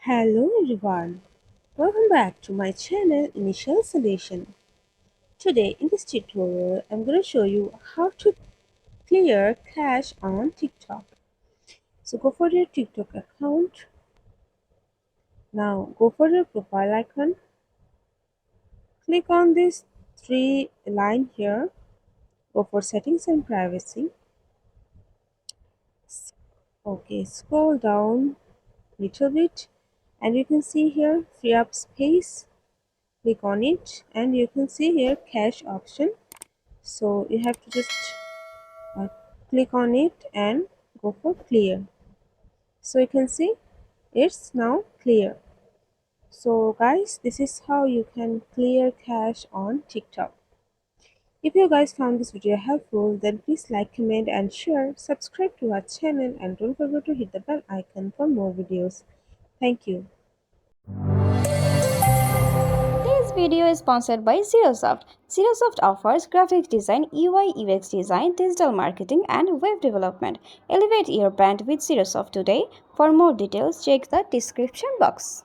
Hello everyone, welcome back to my channel Initial Solution. Today in this tutorial I'm going to show you how to clear cache on TikTok. So go for your TikTok account. Now go for your profile icon. Click on this three line here. Go for settings and privacy. Okay, scroll down little bit and you can see here free up space. Click on it and you can see here cache option. So you have to just uh, click on it and go for clear. So you can see it's now clear. So guys, this is how you can clear cache on TikTok. If you guys found this video helpful, then please like, comment and share, subscribe to our channel and don't forget to hit the bell icon for more videos. Thank you. This video is sponsored by Zerosoft. Zerosoft offers graphic design, UI UX design, digital marketing, and web development. Elevate your brand with Zerosoft today. For more details, check the description box.